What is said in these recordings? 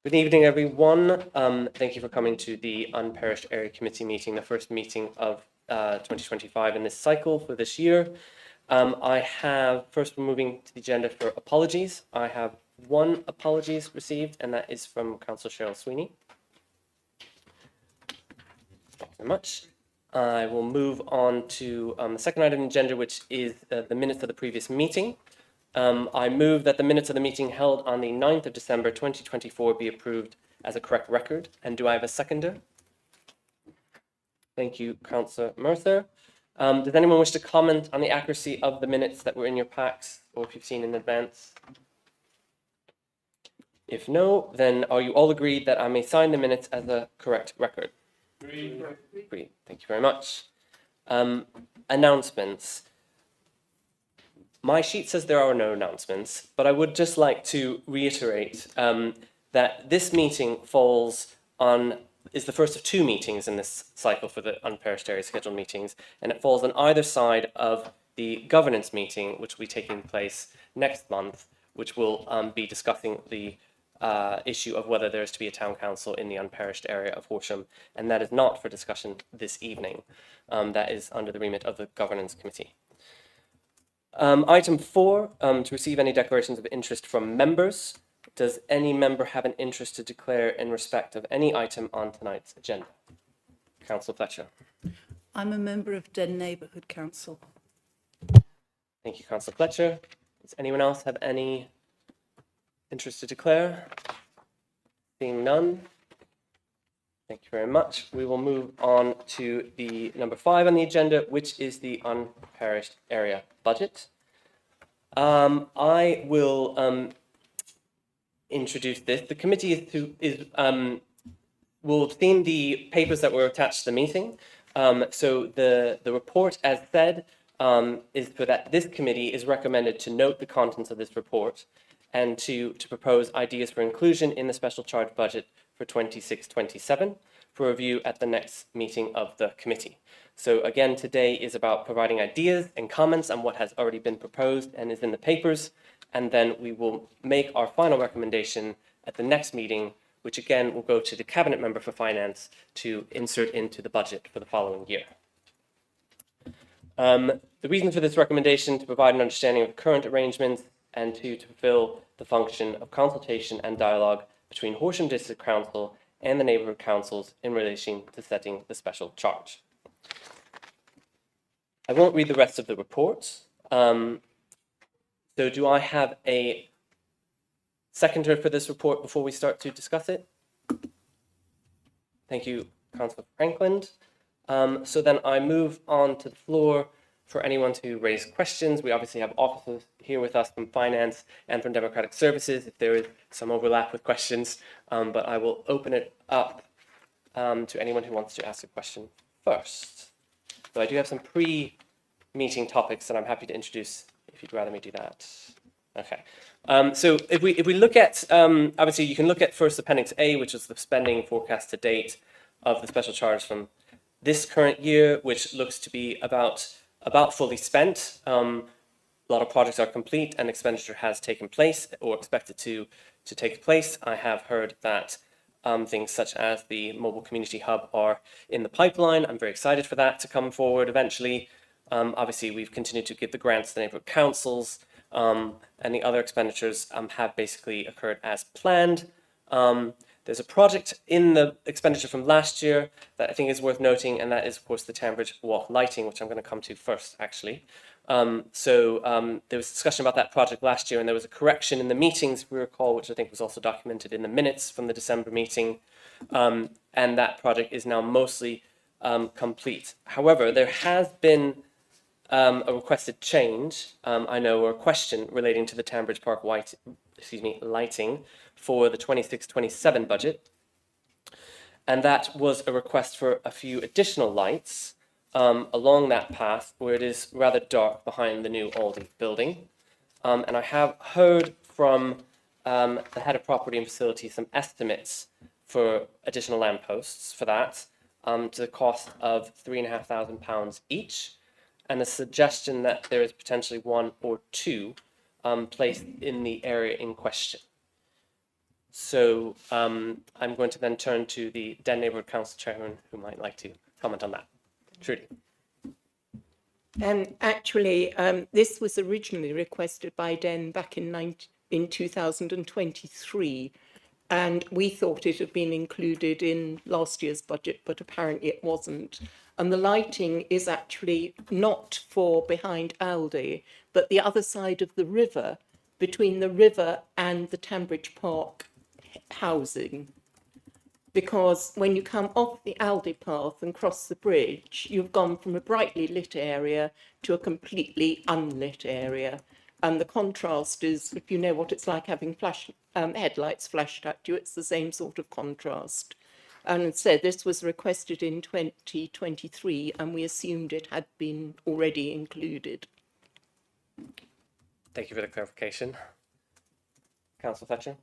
Good evening, everyone. Thank you for coming to the Unparished Area Committee meeting, the first meeting of 2025 in this cycle for this year. First we're moving to the agenda for apologies. I have one apologies received, and that is from Councillor Cheryl Sweeney. Thank you very much. I will move on to the second item on the agenda, which is the minutes of the previous meeting. I move that the minutes of the meeting held on the 9th of December 2024 be approved as a correct record. And do I have a seconder? Thank you, Councillor Mercer. Does anyone wish to comment on the accuracy of the minutes that were in your packs, or if you've seen in advance? If no, then are you all agreed that I may sign the minutes as a correct record? Agreed. Thank you very much. Announcements. My sheet says there are no announcements, but I would just like to reiterate that this meeting is the first of two meetings in this cycle for the Unparished Area scheduled meetings, and it falls on either side of the governance meeting, which will be taking place next month, which will be discussing the issue of whether there is to be a town council in the unparished area of Horsham, and that is not for discussion this evening. That is under the remit of the governance committee. Item 4, to receive any declarations of interest from members. Does any member have an interest to declare in respect of any item on tonight's agenda? Councillor Fletcher. I'm a member of Den Neighbourhood Council. Thank you, Councillor Fletcher. Does anyone else have any interest to declare? Seeing none. Thank you very much. We will move on to the number 5 on the agenda, which is the unparished area budget. I will introduce this. The committee will theme the papers that were attached to the meeting. So the report, as said, is for that this committee is recommended to note the contents of this report and to propose ideas for inclusion in the special charge budget for 26-27 for review at the next meeting of the committee. So again, today is about providing ideas and comments on what has already been proposed and is in the papers, and then we will make our final recommendation at the next meeting, which again will go to the cabinet member for finance to insert into the budget for the following year. The reason for this recommendation to provide an understanding of the current arrangements and to fulfill the function of consultation and dialogue between Horsham District Council and the neighbourhood councils in relation to setting the special charge. I won't read the rest of the report. So do I have a seconder for this report before we start to discuss it? Thank you, Councillor Franklin. So then I move on to the floor for anyone to raise questions. We obviously have officers here with us from finance and from democratic services if there is some overlap with questions, but I will open it up to anyone who wants to ask a question first. So I do have some pre-meeting topics that I'm happy to introduce if you'd rather me do that. Okay. So if we look at, obviously you can look at first Appendix A, which is the spending forecast to date of the special charge from this current year, which looks to be about fully spent. A lot of projects are complete and expenditure has taken place or expected to take place. I have heard that things such as the mobile community hub are in the pipeline. I'm very excited for that to come forward eventually. Obviously, we've continued to give the grants to the neighbourhood councils, and the other expenditures have basically occurred as planned. There's a project in the expenditure from last year that I think is worth noting, and that is, of course, the Tambridge Walk lighting, which I'm going to come to first, actually. There was discussion about that project last year, and there was a correction in the meetings, if we recall, which I think was also documented in the minutes from the December meeting, and that project is now mostly complete. However, there has been a requested change, I know, or a question relating to the Tambridge Park lighting for the 26-27 budget, and that was a request for a few additional lights along that path where it is rather dark behind the new Aldi building. And I have heard from the head of property and facilities some estimates for additional lampposts for that to the cost of £3,500 each, and a suggestion that there is potentially one or two placed in the area in question. So I'm going to then turn to the Den Neighbourhood Council Chairman who might like to comment on that. Trudy. Actually, this was originally requested by Den back in 2023, and we thought it had been included in last year's budget, but apparently it wasn't. And the lighting is actually not for behind Aldi, but the other side of the river, between the river and the Tambridge Park housing. Because when you come off the Aldi path and cross the bridge, you've gone from a brightly lit area to a completely unlit area. And the contrast is, if you know what it's like having headlights flashed at you, it's the same sort of contrast. And so this was requested in 2023, and we assumed it had been already included. Thank you for the clarification. Councillor Fletcher.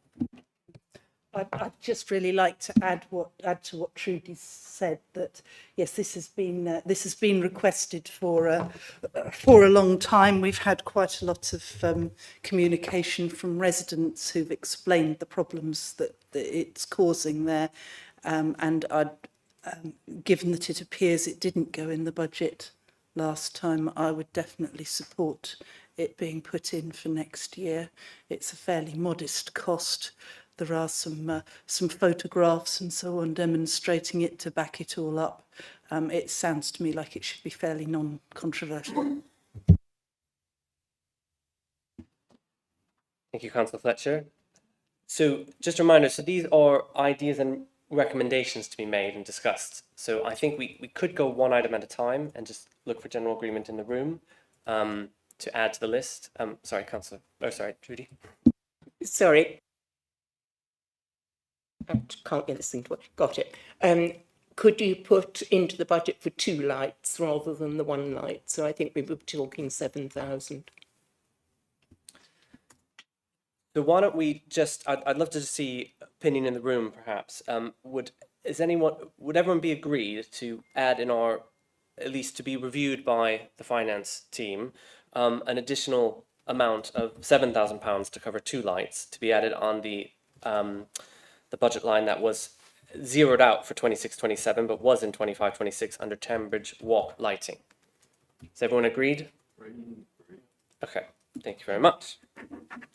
I'd just really like to add to what Trudy said, that yes, this has been requested for a long time. We've had quite a lot of communication from residents who've explained the problems that it's causing there, and given that it appears it didn't go in the budget last time, I would definitely support it being put in for next year. It's a fairly modest cost. There are some photographs and so on demonstrating it to back it all up. It sounds to me like it should be fairly non-controversial. Thank you, Councillor Fletcher. So just a reminder, so these are ideas and recommendations to be made and discussed. So I think we could go one item at a time and just look for general agreement in the room to add to the list. Sorry, Trudy. Sorry. I can't get this thing to work. Got it. Could you put into the budget for 2 lights rather than the 1 light? So I think we were talking 7,000. So why don't we just? I'd love to see opinion in the room, perhaps. Would everyone be agreed to add in our, at least to be reviewed by the finance team, an additional amount of £7,000 to cover 2 lights to be added on the budget line that was zeroed out for 26-27, but was in 25-26 under Tambridge Walk lighting. Is everyone agreed? Okay, thank you very much.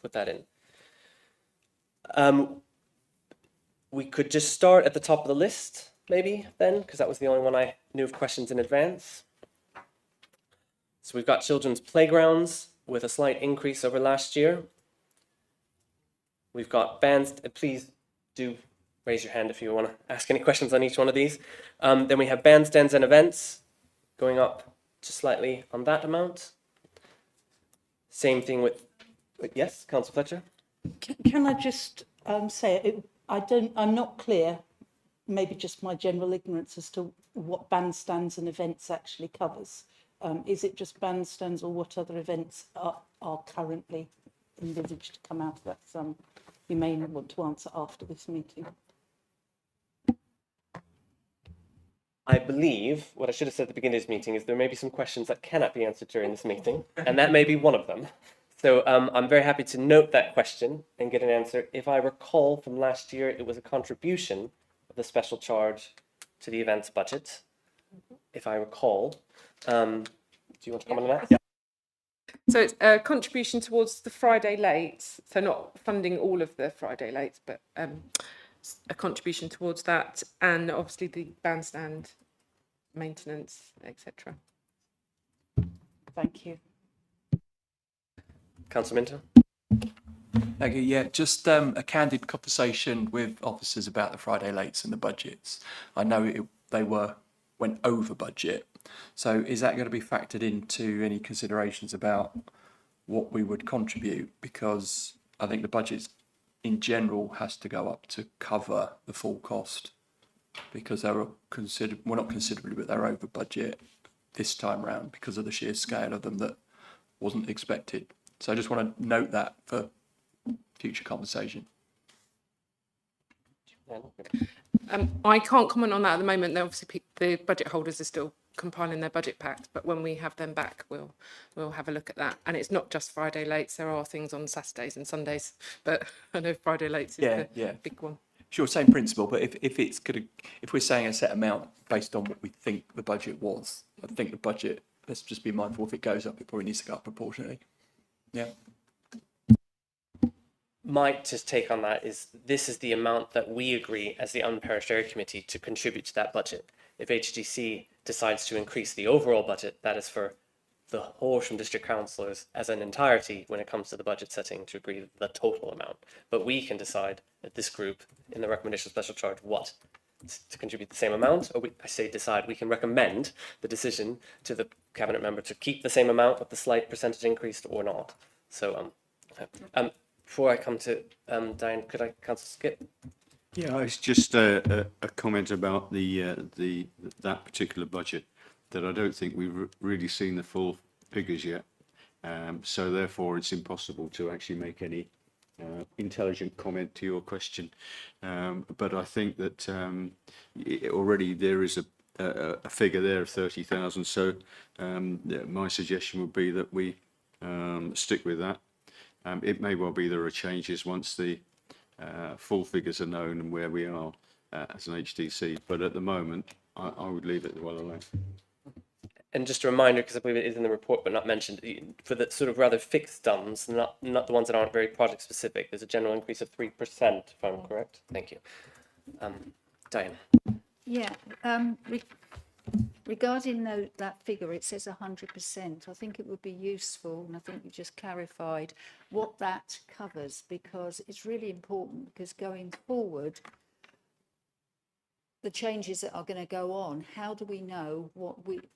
Put that in. We could just start at the top of the list, maybe, then, because that was the only one I knew of questions in advance. So we've got children's playgrounds with a slight increase over last year. We've got bands. Please do raise your hand if you want to ask any questions on each one of these. Then we have bandstands and events going up just slightly on that amount. Same thing with yes, Councillor Fletcher. Can I just say, I'm not clear, maybe just my general ignorance as to what bandstands and events actually covers. Is it just bandstands, or what other events are currently envisaged to come out of that? You may want to answer after this meeting. I believe what I should have said at the beginning of this meeting is there may be some questions that cannot be answered during this meeting, and that may be one of them. So I'm very happy to note that question and get an answer. If I recall from last year, it was a contribution of the special charge to the events budget, if I recall. Do you want to comment on that? Yeah. So it's a contribution towards the Friday lates, so not funding all of the Friday lates, but a contribution towards that, and obviously the bandstand maintenance, etc. Thank you. Councillor Minto? Thank you. Yeah, just a candid conversation with officers about the Friday lates and the budgets. I know they went over budget. So is that going to be factored into any considerations about what we would contribute? Because I think the budget in general has to go up to cover the full cost, because they're not considerably, but they're over budget this time round because of the sheer scale of them that wasn't expected. So I just want to note that for future conversation. I can't comment on that at the moment. Obviously, the budget holders are still compiling their budget packs, but when we have them back, we'll have a look at that. And it's not just Friday lates; there are things on Saturdays and Sundays, but I know Friday lates is the big one. Sure, same principle, but if we're saying a set amount based on what we think the budget was, I think the budget, let's just be mindful, if it goes up, it probably needs to go up proportionately. Yeah. My just take on that is this is the amount that we agree as the Unparished Area Committee to contribute to that budget. If HDC decides to increase the overall budget, that is for the Horsham District Councillors as an entirety when it comes to the budget setting to agree the total amount. But we can decide at this group in the recommendation of special charge what to contribute the same amount, or we can recommend the decision to the cabinet member to keep the same amount with the slight percentage increase or not. So before I come to Diane, could I Councillor Skip? Yeah, it's just a comment about that particular budget, that I don't think we've really seen the full figures yet. So therefore it's impossible to actually make any intelligent comment to your question. But I think that already there is a figure there of 30,000. So my suggestion would be that we stick with that. It may well be there are changes once the full figures are known and where we are as an HDC. But at the moment, I would leave it well alone. And just a reminder, because I believe it is in the report but not mentioned, for the sort of rather fixed sums, not the ones that aren't very project specific, there's a general increase of 3%, if I'm correct. Thank you. Diane. Yeah, regarding that figure, it says 100%. I think it would be useful, and I think you just clarified what that covers, because it's really important, because going forward, the changes that are going to go on, how do we know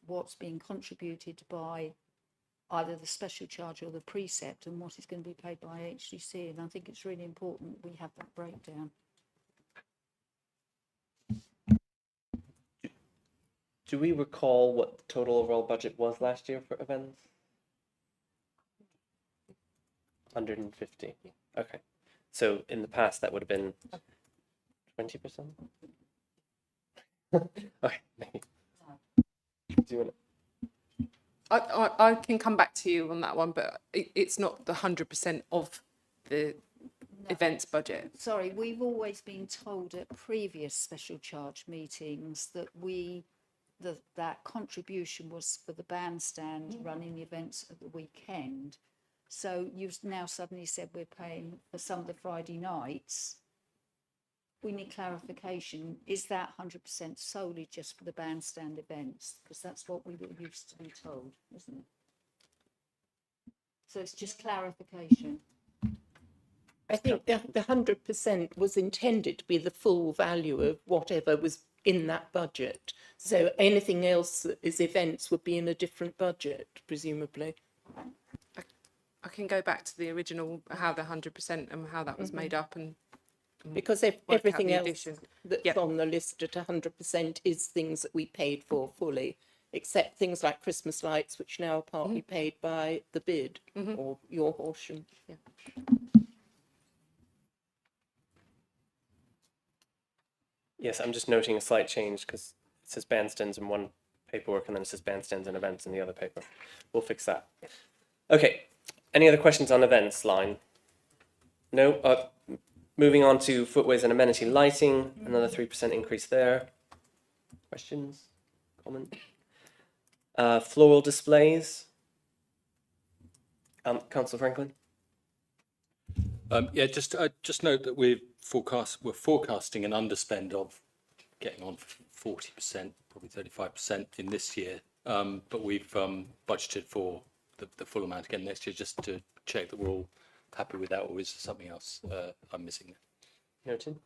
what's being contributed by either the special charge or the precept, and what is going to be paid by HDC? And I think it's really important we have that breakdown. Do we recall what the total overall budget was last year for events? 150. Okay. So in the past, that would have been 20%? Okay, thank you. Do you want to... I can come back to you on that one, but it's not the 100% of the events budget. Sorry, we've always been told at previous special charge meetings that that contribution was for the bandstand running the events at the weekend. So you've now suddenly said we're paying for some of the Friday nights. We need clarification. Is that 100% solely just for the bandstand events? Because that's what we were used to be told, isn't it? So it's just clarification. I think the 100% was intended to be the full value of whatever was in that budget. So anything else that is events would be in a different budget, presumably. I can go back to the original, how the 100% and how that was made up, and because everything else that's on the list at 100% is things that we paid for fully, except things like Christmas lights, which now are partly paid by the bid or your Horsham. Yeah. Yes, I'm just noting a slight change because it says bandstands in one paperwork and then it says bandstands and events in the other paper. We'll fix that. Okay, any other questions on events line? No? Moving on to footways and amenity lighting, another 3% increase there. Questions? Comments? Floral displays. Councillor Franklin? Yeah, just note that we're forecasting an underspend of getting on 40%, probably 35% in this year, but we've budgeted for the full amount again next year, just to check that we're all happy with that, or is there something else I'm missing there? Noted.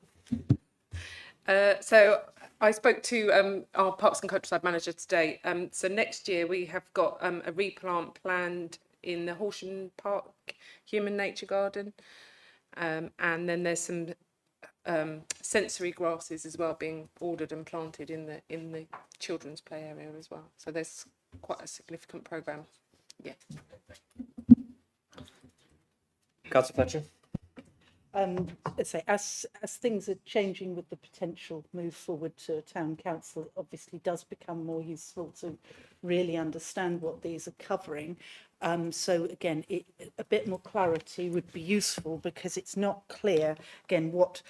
So I spoke to our Parks and Countryside manager today. So next year we have got a replant planned in the Horsham Park Human Nature Garden, and then there's some sensory grasses as well being ordered and planted in the children's play area as well. So there's quite a significant programme. Yeah. Councillor Fletcher? as things are changing with the potential move forward to town council, it obviously does become more useful to really understand what these are covering. So again, a bit more clarity would be useful, because it's not clear again what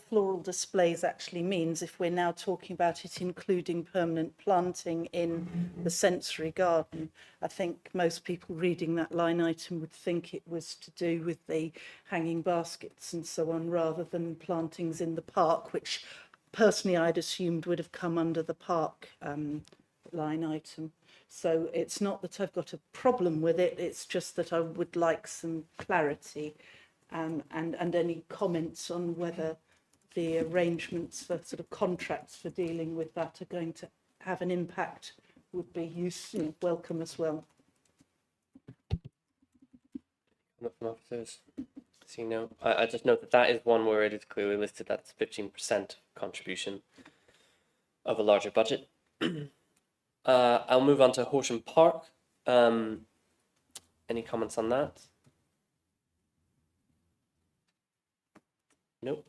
floral displays actually means if we're now talking about it including permanent planting in the sensory garden. I think most people reading that line item would think it was to do with the hanging baskets and so on, rather than plantings in the park, which personally I'd assumed would have come under the park line item. So it's not that I've got a problem with it, it's just that I would like some clarity, and any comments on whether the arrangements for sort of contracts for dealing with that are going to have an impact would be welcome as well. From officers. See, no, I just note that that is one where it is clearly listed that's 15% contribution of a larger budget. I'll move on to Horsham Park. Any comments on that? Nope.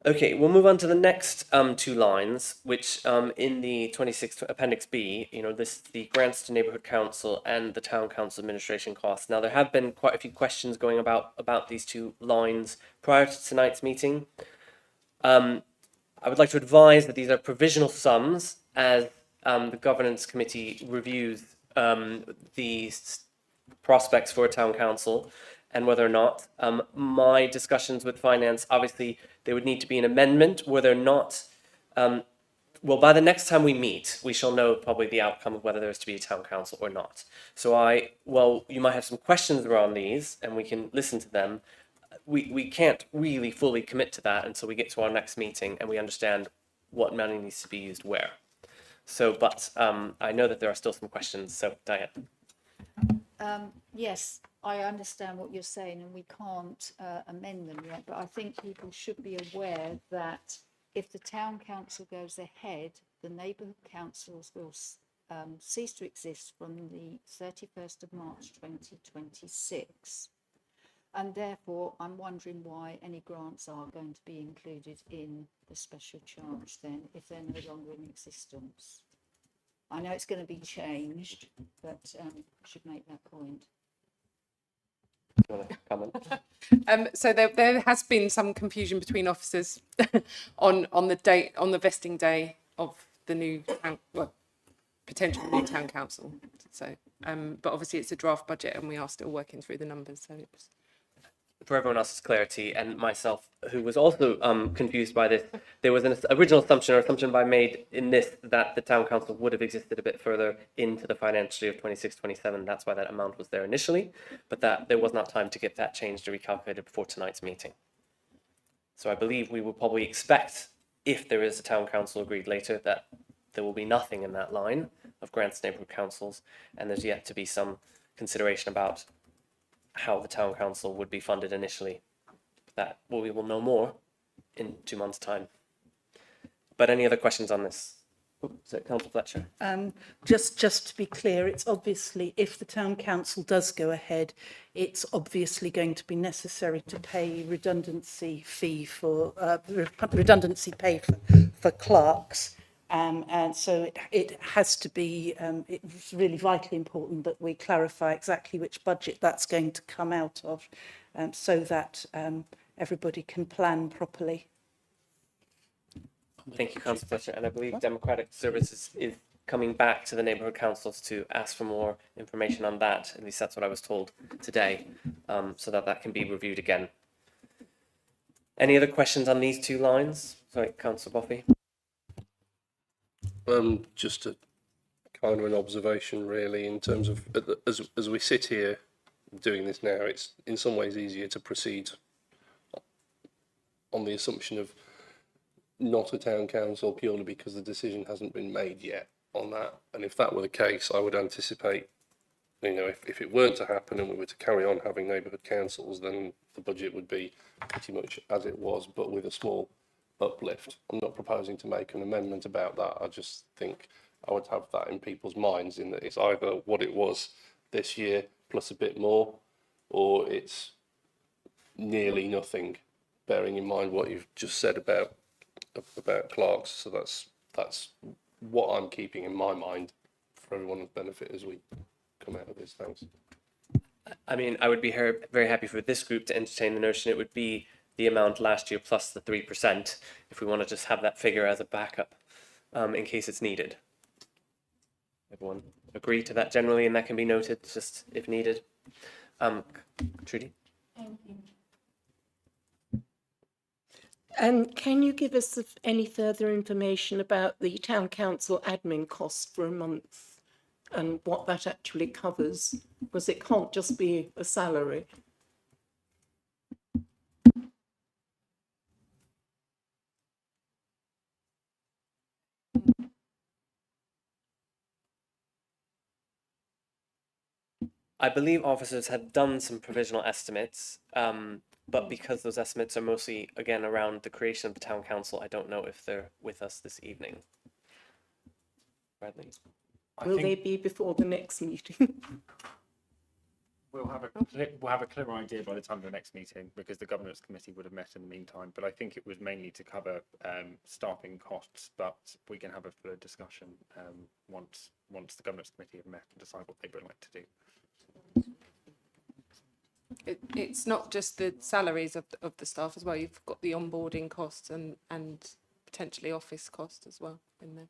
Okay, we'll move on to the next two lines, which in the 26th Appendix B, this the grants to neighbourhood council and the town council administration costs. Now, there have been quite a few questions going about these two lines prior to tonight's meeting. I would like to advise that these are provisional sums as the governance committee reviews the prospects for a town council and whether or not. My discussions with finance, obviously, there would need to be an amendment, whether or not, well, by the next time we meet, we shall know probably the outcome of whether there's to be a town council or not. So you might have some questions around these and we can listen to them. We can't really fully commit to that until we get to our next meeting and we understand what money needs to be used where. So, but I know that there are still some questions, so Diane. Yes, I understand what you're saying, and we can't amend them yet, but I think people should be aware that if the town council goes ahead, the neighbourhood councils will cease to exist from the 31st of March 2026. And therefore, I'm wondering why any grants are going to be included in the special charge then, if they're no longer in existence. I know it's going to be changed, but I should make that point. Do you want to comment? So there has been some confusion between officers on the vesting day of the new potential new town council. So, but obviously it's a draft budget and we are still working through the numbers. So it's for everyone else's clarity and myself, who was also confused by this, there was an original assumption made in this that the town council would have existed a bit further into the financial year of 26-27. That's why that amount was there initially, but that there was not time to get that changed or recalculated before tonight's meeting. So I believe we will probably expect, if there is a town council agreed later, that there will be nothing in that line of grants to neighbourhood councils, and there's yet to be some consideration about how the town council would be funded initially. That we will know more in 2 months' time. But any other questions on this? Is it Councillor Fletcher? Just to be clear, it's obviously, if the town council does go ahead, it's obviously going to be necessary to pay redundancy fee for redundancy pay for clerks. And so it has to be, it's really vitally important that we clarify exactly which budget that's going to come out of, so that everybody can plan properly. Thank you, Councillor Fletcher. And I believe Democratic Services is coming back to the neighbourhood councils to ask for more information on that. At least that's what I was told today, so that can be reviewed again. Any other questions on these two lines? Sorry, Councillor Boffey. Just a kind of an observation, really, in terms of as we sit here doing this now, it's in some ways easier to proceed on the assumption of not a town council purely because the decision hasn't been made yet on that. And if that were the case, I would anticipate, if it weren't to happen and we were to carry on having neighbourhood councils, then the budget would be pretty much as it was, but with a small uplift. I'm not proposing to make an amendment about that. I just think I would have that in people's minds, in that it's either what it was this year plus a bit more, or it's nearly nothing, bearing in mind what you've just said about clerks. So that's what I'm keeping in my mind for everyone's benefit as we come out of this. Thanks. I mean, I would be very happy for this group to entertain the notion it would be the amount last year plus the 3%, if we want to just have that figure as a backup, in case it's needed. Everyone agree to that generally, and that can be noted just if needed. Trudy? And can you give us any further information about the town council admin cost for a month and what that actually covers? Because it can't just be a salary. I believe officers had done some provisional estimates, but because those estimates are mostly, again, around the creation of the town council, I don't know if they're with us this evening. Bradley? Will they be before the next meeting? We'll have a clearer idea by the time of the next meeting, because the governance committee would have met in the meantime. But I think it was mainly to cover staffing costs. But we can have a fuller discussion once the governance committee have met and decide what they would like to do. It's not just the salaries of the staff as well. You've got the onboarding costs and potentially office costs as well in there.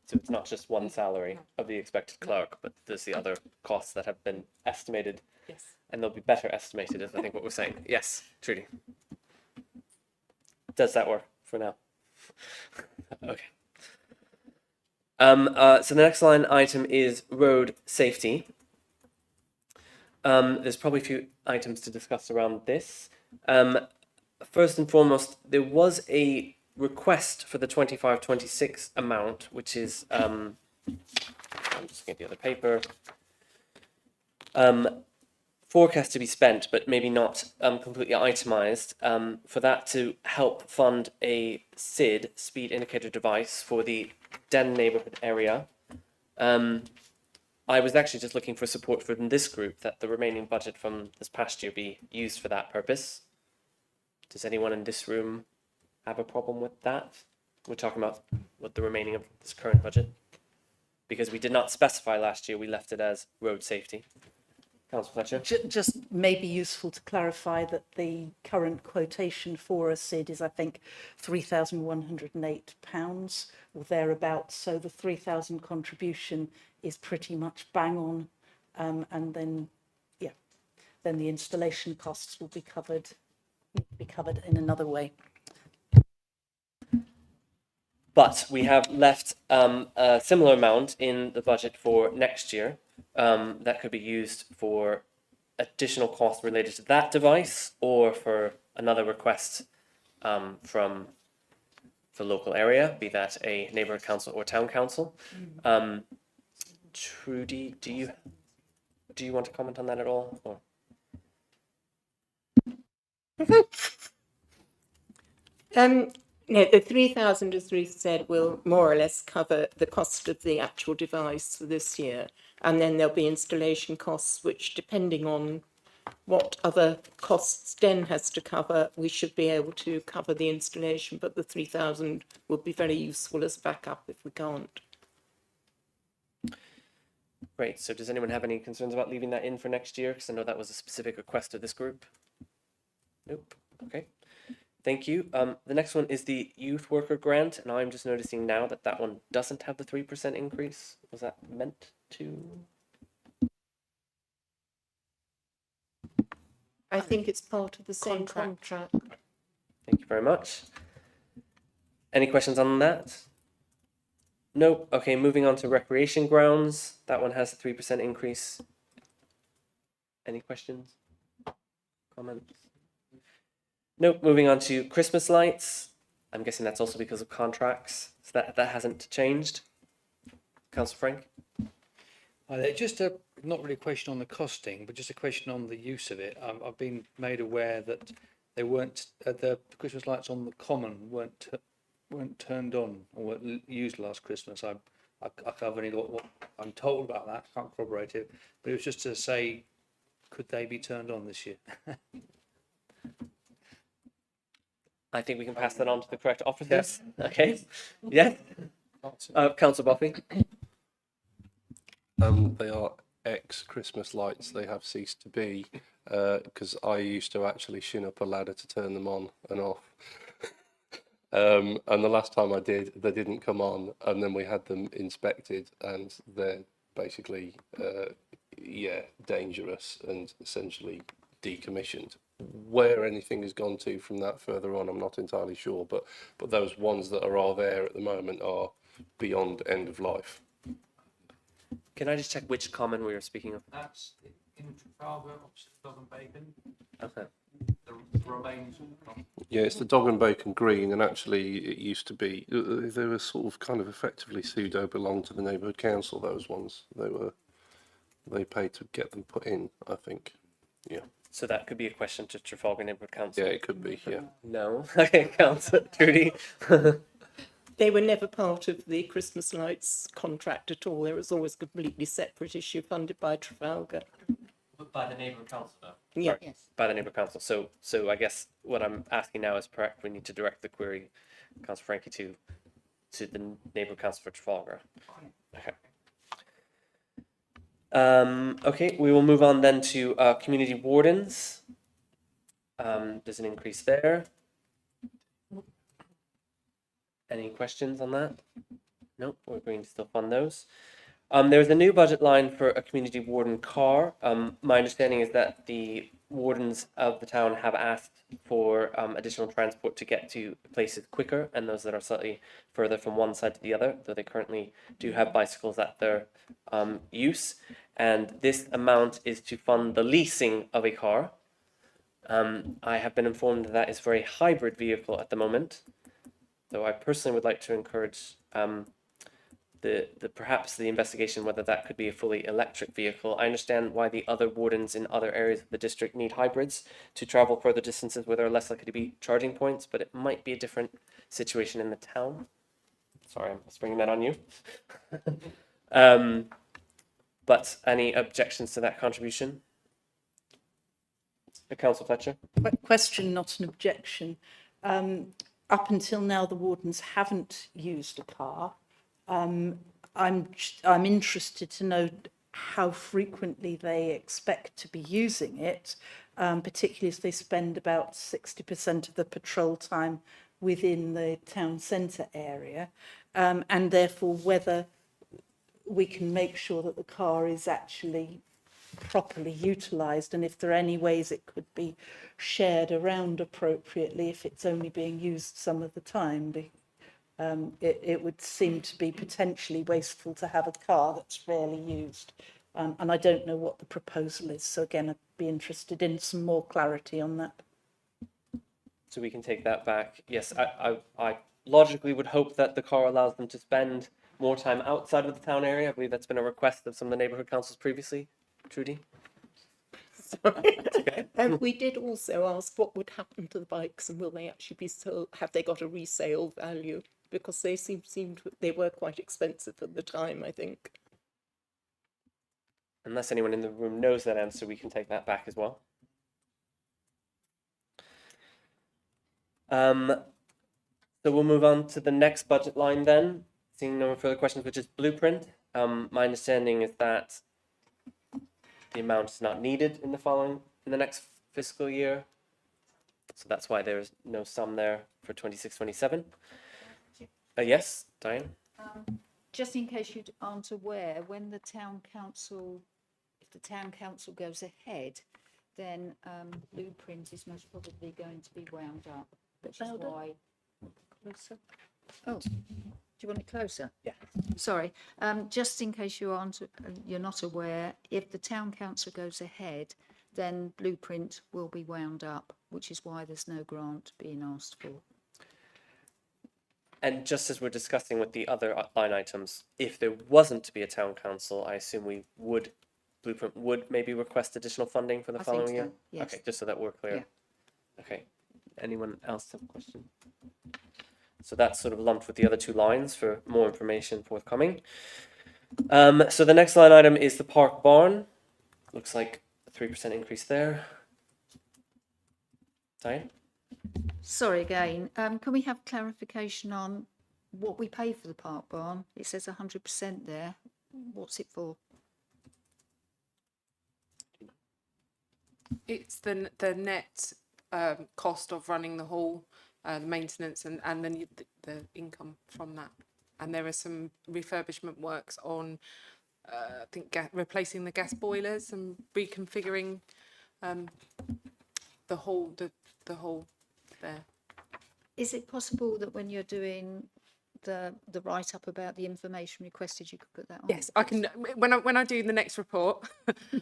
So it's not just one salary of the expected clerk, but there's the other costs that have been estimated. Yes. And they'll be better estimated, is I think what we're saying. Yes, Trudy. Does that work for now? Okay. So the next line item is road safety. There's probably a few items to discuss around this. First and foremost, there was a request for the 25-26 amount, which is I'm just getting the other paper. Forecast to be spent, but maybe not completely itemized, for that to help fund a SID, speed indicator device, for the Den neighborhood area. I was actually just looking for support from this group that the remaining budget from this past year be used for that purpose. Does anyone in this room have a problem with that? We're talking about what the remaining of this current budget. Because we did not specify last year, we left it as road safety. Councillor Fletcher? Just may be useful to clarify that the current quotation for a SID is, I think, £3,108 or thereabouts. So the 3,000 contribution is pretty much bang on. And then, yeah, then the installation costs will be covered in another way. But we have left a similar amount in the budget for next year that could be used for additional costs related to that device or for another request from the local area, be that a neighbourhood council or town council. Trudy, do you want to comment on that at all? Or? No, the 3,000, as Ruth said, will more or less cover the cost of the actual device for this year. And then there'll be installation costs, which, depending on what other costs Den has to cover, we should be able to cover the installation. But the 3,000 will be very useful as backup if we can't. Great. So does anyone have any concerns about leaving that in for next year? Because I know that was a specific request of this group. Nope. Okay. Thank you. The next one is the youth worker grant, and I'm just noticing now that that one doesn't have the 3% increase. Was that meant to? I think it's part of the same contract. Thank you very much. Any questions on that? Nope. Okay, moving on to recreation grounds. That one has a 3% increase. Any questions? Comments? Nope, moving on to Christmas lights. I'm guessing that's also because of contracts. So that hasn't changed. Councillor Frank? Just not really a question on the costing, but just a question on the use of it. I've been made aware that they weren't the Christmas lights on the common weren't turned on or weren't used last Christmas. I've only got what I'm told about that. Can't corroborate it, but it was just to say, could they be turned on this year? I think we can pass that on to the correct officers. Okay. Yeah. Councillor Buffy. They are ex-Christmas lights. They have ceased to be, because I used to actually shin up a ladder to turn them on and off. And the last time I did, they didn't come on, and then we had them inspected, and they're basically, dangerous and essentially decommissioned. Where anything has gone to from that further on, I'm not entirely sure, but those ones that are there at the moment are beyond end of life. Can I just check which common we were speaking of? That's in Trafalgar, opposite Dog and Bacon. Okay. The remains. Yeah, it's the Dog and Bacon Green, and actually it used to be, they were sort of kind of effectively pseudo belonged to the neighbourhood council, those ones. They paid to get them put in, I think. Yeah. So that could be a question to Trafalgar Neighbourhood Council. Yeah, it could be, yeah. No. Okay, Councillor Trudy. They were never part of the Christmas lights contract at all. There was always a completely separate issue funded by Trafalgar. But by the Neighbourhood Council, though. Yeah. Yes. By the Neighbourhood Council. So I guess what I'm asking now is correct. We need to direct the query, Councillor Frankie, to the Neighbourhood Council for Trafalgar. Okay. Okay, we will move on then to community wardens. There's an increase there. Any questions on that? Nope, we're going to still fund those. There's a new budget line for a community warden car. My understanding is that the wardens of the town have asked for additional transport to get to places quicker, and those that are slightly further from one side to the other, though they currently do have bicycles at their use. And this amount is to fund the leasing of a car. I have been informed that is for a hybrid vehicle at the moment, though I personally would like to encourage perhaps the investigation whether that could be a fully electric vehicle. I understand why the other wardens in other areas of the district need hybrids to travel further distances where there are less likely to be charging points, but it might be a different situation in the town. Sorry, I'm springing that on you. But any objections to that contribution? Councillor Fletcher? Question, not an objection. Up until now, the wardens haven't used a car. I'm interested to know how frequently they expect to be using it, particularly as they spend about 60% of the patrol time within the town centre area, and therefore whether we can make sure that the car is actually properly utilised, and if there are any ways it could be shared around appropriately if it's only being used some of the time. It would seem to be potentially wasteful to have a car that's rarely used. And I don't know what the proposal is. So again, I'd be interested in some more clarity on that. So we can take that back. Yes, I logically would hope that the car allows them to spend more time outside of the town area. I believe that's been a request of some of the neighbourhood councils previously. Trudy? Sorry. And we did also ask what would happen to the bikes, and will they actually be sold? Have they got a resale value? Because they they were quite expensive at the time, I think. Unless anyone in the room knows that answer, we can take that back as well. So we'll move on to the next budget line then. Seeing no further questions, which is blueprint. My understanding is that the amount is not needed in the next fiscal year. So that's why there's no sum there for 26-27. Yes, Diane? Just in case you aren't aware, when the town council, if the town council goes ahead, then blueprint is most probably going to be wound up, which is why. Closer. Oh, do you want it closer? Yeah. Sorry. Just in case you're not aware, if the town council goes ahead, then blueprint will be wound up, which is why there's no grant being asked for. And just as we're discussing with the other line items, if there wasn't to be a town council, I assume blueprint would maybe request additional funding for the following year? Yes. Okay, just so that we're clear. Yeah. Okay. Anyone else have a question? So that's sort of lumped with the other two lines for more information forthcoming. So the next line item is the park barn. Looks like a 3% increase there. Diane? Sorry again, can we have clarification on what we pay for the park barn? It says 100% there. What's it for? It's the net cost of running the hall, the maintenance, and then the income from that. And there are some refurbishment works on, I think, replacing the gas boilers and reconfiguring the whole there. Is it possible that when you're doing the write-up about the information requested, you could put that on? Yes, I can. When I do the next report,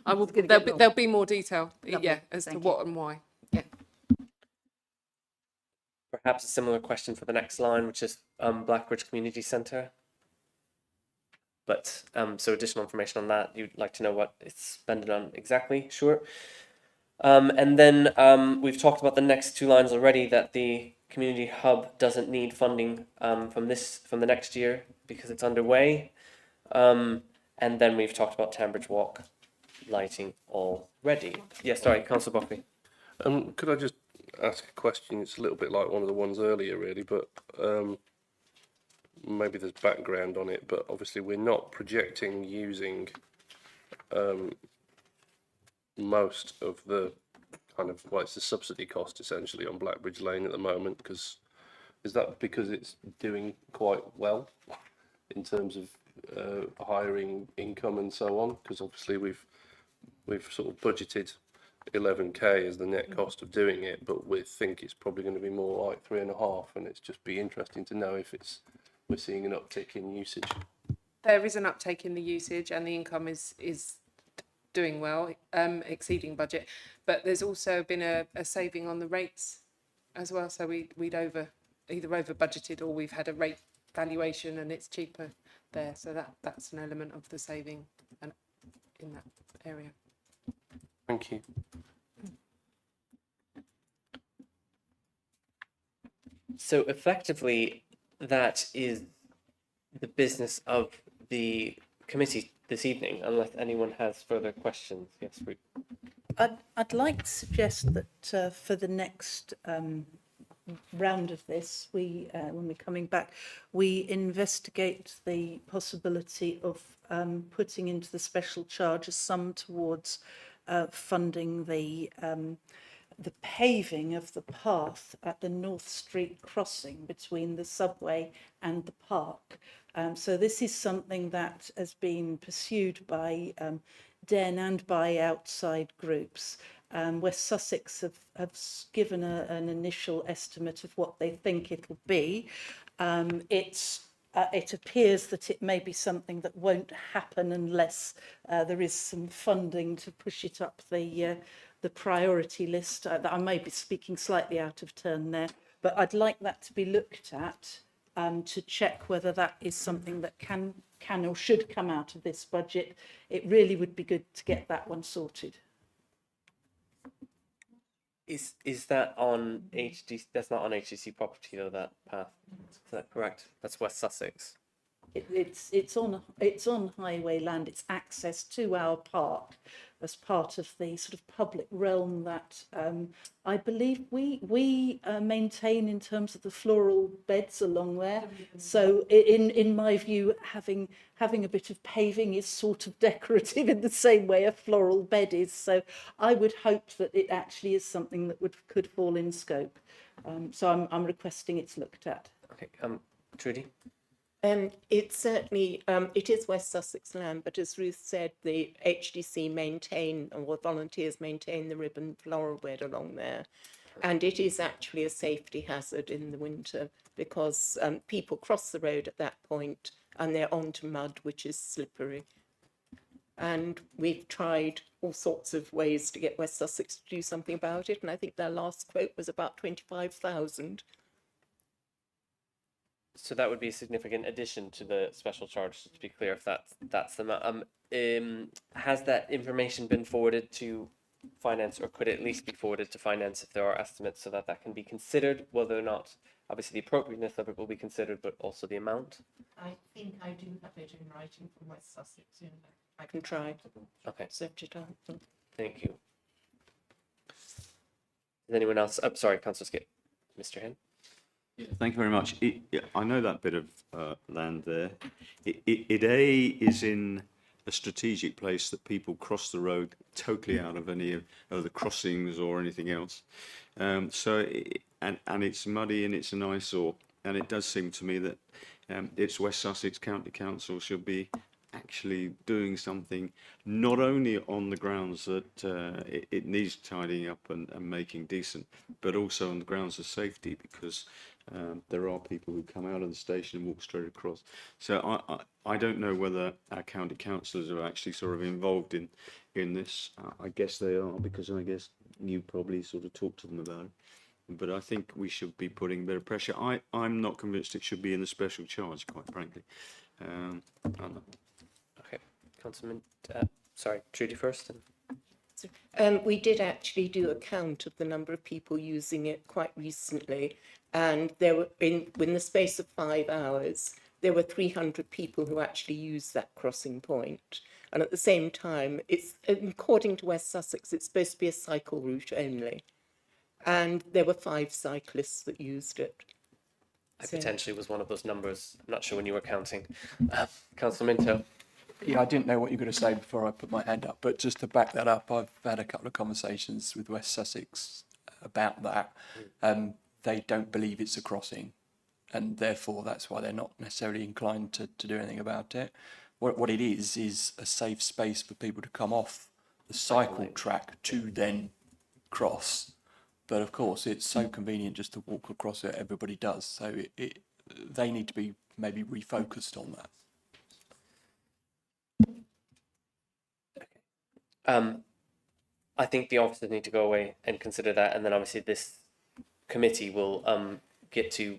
I will. gonna get long. There'll be more detail. Lovely, Yeah, as to thank what and why. Yeah. Perhaps a similar question for the next line, which is Blackbridge Community Centre. But so additional information on that, you'd like to know what it's spent on exactly, sure. And then we've talked about the next two lines already, that the community hub doesn't need funding from the next year because it's underway. And then we've talked about Tambridge Walk lighting already. Yes, sorry, Councillor Buckley. Could I just ask a question? It's a little bit like one of the ones earlier, really, but maybe there's background on it. But obviously, we're not projecting using most of the kind of, well, it's the subsidy cost essentially on Blackbridge Lane at the moment. Because is that because it's doing quite well in terms of hiring income and so on? Because obviously we've sort of budgeted 11k as the net cost of doing it, but we think it's probably going to be more like 3.5, and it's just be interesting to know if we're seeing an uptick in usage. There is an uptake in the usage, and the income is doing well, exceeding budget. But there's also been a saving on the rates as well. So we'd either over budgeted, or we've had a rate valuation and it's cheaper there. So that's an element of the saving and in that area. Thank you. So effectively, that is the business of the committee this evening, unless anyone has further questions. Yes, Ruth. I'd like to suggest that for the next round of this, we when we're coming back, we investigate the possibility of putting into the special charge a sum towards funding the paving of the path at the North Street crossing between the subway and the park. So this is something that has been pursued by DEN and by outside groups. West Sussex have given an initial estimate of what they think it'll be. It appears that it may be something that won't happen unless there is some funding to push it up the priority list. I may be speaking slightly out of turn there, but I'd like that to be looked at to check whether that is something that can or should come out of this budget. It really would be good to get that one sorted. Is that on HDC? That's not on HDC property though, that path. Is that correct? That's West Sussex. It's on highway land. It's access to our park as part of the sort of public realm that I believe we maintain in terms of the floral beds along there. So in my view, having a bit of paving is sort of decorative in the same way a floral bed is. So I would hope that it actually is something that could fall in scope. So I'm requesting it's looked at. Okay. Trudy. It's certainly, it is West Sussex land, but as Ruth said, the HDC maintain, or volunteers maintain the ribbon floral bed along there. And it is actually a safety hazard in the winter because people cross the road at that point and they're onto mud, which is slippery. And we've tried all sorts of ways to get West Sussex to do something about it. And I think their last quote was about 25,000. So that would be a significant addition to the special charge, to be clear, if that's the amount. Has that information been forwarded to finance, or could it at least be forwarded to finance if there are estimates, so that can be considered, whether or not, obviously the appropriateness of it will be considered, but also the amount? I think I do have it in writing from West Sussex. Yeah. I can try. Okay. Search it out. Thank you. Is anyone else? Sorry, Councillor Skip. Mr. Hen. Thank you very much. I know that bit of land there. It is in a strategic place that people cross the road totally out of any of the crossings or anything else. And it's muddy and it's an eyesore. And it does seem to me that it's West Sussex County Council should be actually doing something, not only on the grounds that it needs tidying up and making decent, but also on the grounds of safety, because there are people who come out of the station and walk straight across. So I don't know whether our county councillors are actually sort of involved in this. I guess they are, because I guess you probably sort of talked to them about it. But I think we should be putting a bit of pressure. I'm not convinced it should be in the special charge, quite frankly. Okay, Councilman, Trudy first. We did actually do a count of the number of people using it quite recently, and there were, in the space of 5 hours, there were 300 people who actually used that crossing point. And at the same time, it's, according to West Sussex, it's supposed to be a cycle route only. And there were 5 cyclists that used it. I potentially was one of those numbers. I'm not sure when you were counting. Councillor Minto. Yeah, I didn't know what you were going to say before I put my hand up, but just to back that up, I've had a couple of conversations with West Sussex about that. They don't believe it's a crossing, and therefore that's why they're not necessarily inclined to do anything about it. What it is a safe space for people to come off the cycle track to then cross. But of course, it's so convenient just to walk across it. Everybody does. So they need to be maybe refocused on that. I think the officers need to go away and consider that, and then obviously this committee will get to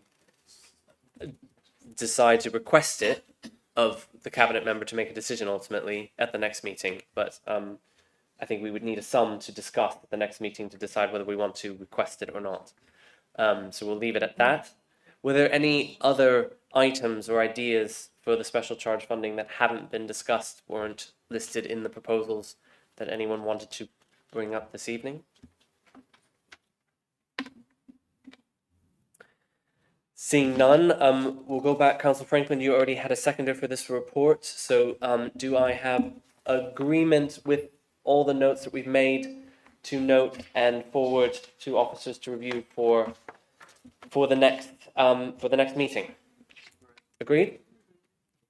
decide to request it of the cabinet member to make a decision ultimately at the next meeting. But I think we would need a sum to discuss at the next meeting to decide whether we want to request it or not. So we'll leave it at that. Were there any other items or ideas for the special charge funding that haven't been discussed, weren't listed in the proposals, that anyone wanted to bring up this evening? Seeing none, we'll go back. Councillor Franklin, you already had a seconder for this report. So do I have agreement with all the notes that we've made to note and forward to officers to review for the next meeting? Agreed?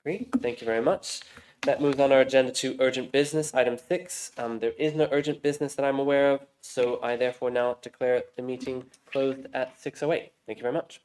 Agreed. Thank you very much. That moves on our agenda to urgent business, item 6. There is no urgent business that I'm aware of, so I therefore now declare the meeting closed at 6:08. Thank you very much.